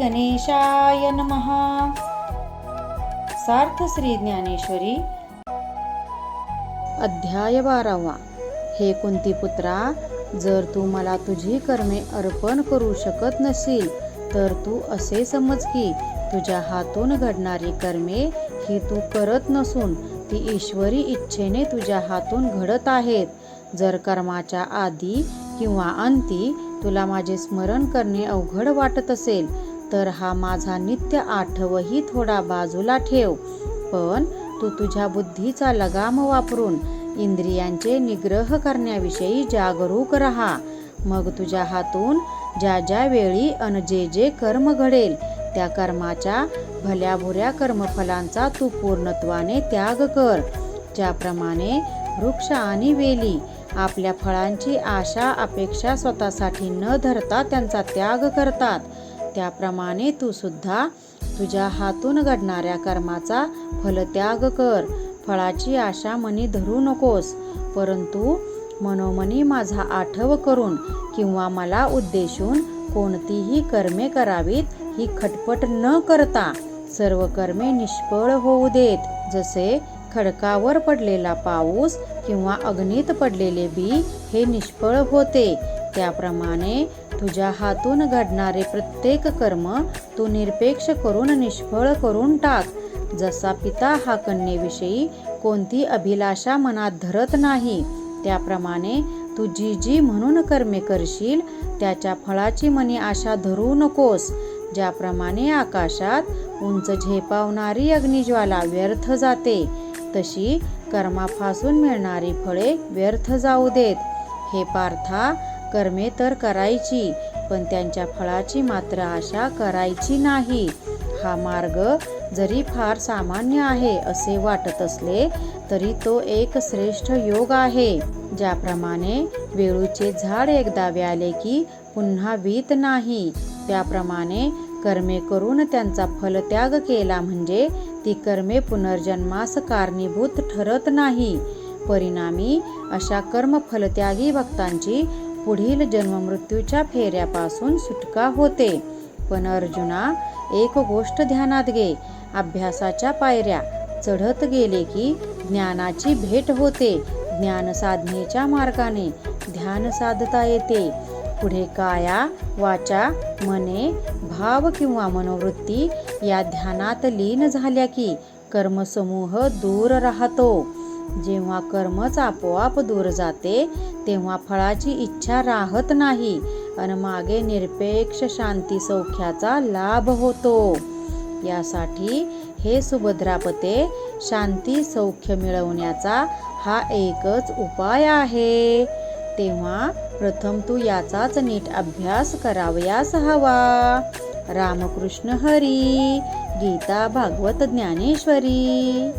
गणेशाय नमः। सार्थ श्री ज्ञानेश्वरी अध्याय 12। हे कुंतीपुत्रा, जर तू मला तुझी कर्मे अर्पण करू शकत नसील तर तू असे समज की तुझ्या हातून घडणारी कर्मे ही तू करत नसून ती ईश्वरी इच्छेने तुझ्या हातून घडत आहेत। जर कर्माच्या आधी किंवा अंती तुला माझे स्मरण करणे अवघड वाटत असेल तर हा माझा नित्य आठवही थोडा बाजूला ठेव, पण तू तुझ्या बुद्धीचा लगाम वापरून इंद्रियांचे निग्रह करण्याविषयी जागरूक राहा। मग तुझ्या हातून ज्या ज्या वेळी जे जे कर्म घडेल त्या कर्माच्या भल्याबुऱ्या कर्मफलांचा तू पूर्णत्वाने त्याग कर। ज्याप्रमाणे वृक्ष आणि वेली आपल्या फळांची आशा अपेक्षा स्वतःसाठी न धरता त्यांचा त्याग करतात, त्याप्रमाणे तू सुद्धा तुझ्या हातून घडणाऱ्या कर्माचा फलत्याग कर। फळाची आशा मनी धरू नकोस, परंतु मनोमनी माझा आठव करून किंवा मला उद्देशून कोणतीही कर्मे करावीत ही खटपट न करता सर्व कर्मे निष्फळ होऊ देत। जसे खडकावर पडलेला पाऊस किंवा अग्नीत पडलेले बी हे निष्फळ होते, त्याप्रमाणे तुझ्या हातून घडणारे प्रत्येक कर्म तू निरपेक्ष करून निष्फळ करून टाक। जसा पिता हा कन्येविषयी कोणती अभिलाषा मनात धरत नाही, त्याप्रमाणे तू जी जी म्हणून कर्मे करशील त्याच्या फळाची मनी आशा धरू नकोस। ज्याप्रमाणे आकाशात उंच झेपावणारी अग्निज्वाला व्यर्थ जाते, तशी कर्मापासून मिळणारी फळे व्यर्थ जाऊ देत। हे पार्था, कर्मे तर करायची, पण त्यांच्या फळाची मात्र आशा करायची नाही। हा मार्ग जरी फार सामान्य आहे असे वाटत असले तरी तो एक श्रेष्ठ योग आहे। ज्याप्रमाणे वेळूचे झाड एकदा व्याले की पुन्हा वीत नाही, त्याप्रमाणे कर्मे करून त्यांचा फलत्याग केला म्हणजे ती कर्मे पुनर्जन्मास कारणीभूत ठरत नाही। परिणामी अशा कर्मफलत्यागी भक्तांची पुढील जन्ममृत्यूच्या फेऱ्यापासून सुटका होते। पण अर्जुना, एक गोष्ट ध्यानात घे, अभ्यासाच्या पायऱ्या चढत गेले की ज्ञानाची भेट होते। ज्ञान साधनेच्या मार्गाने ध्यान साधता येते। पुढे काया, वाचा, मने, भाव किंवा मनोवृत्ती या ध्यानात लीन झाल्या की कर्मसमूह दूर राहतो। जेव्हा कर्मच आपोआप दूर जाते तेव्हा फळाची इच्छा राहत नाही आणि मागे निरपेक्ष शांती सौख्याचा लाभ होतो। यासाठी हे सुभद्रापते, शांती सौख्य मिळवण्याचा हा एकच उपाय आहे। तेव्हा प्रथम तू याचाच नीट अभ्यास करावयास हवा। रामकृष्ण हरी। गीता भागवत ज्ञानेश्वरी।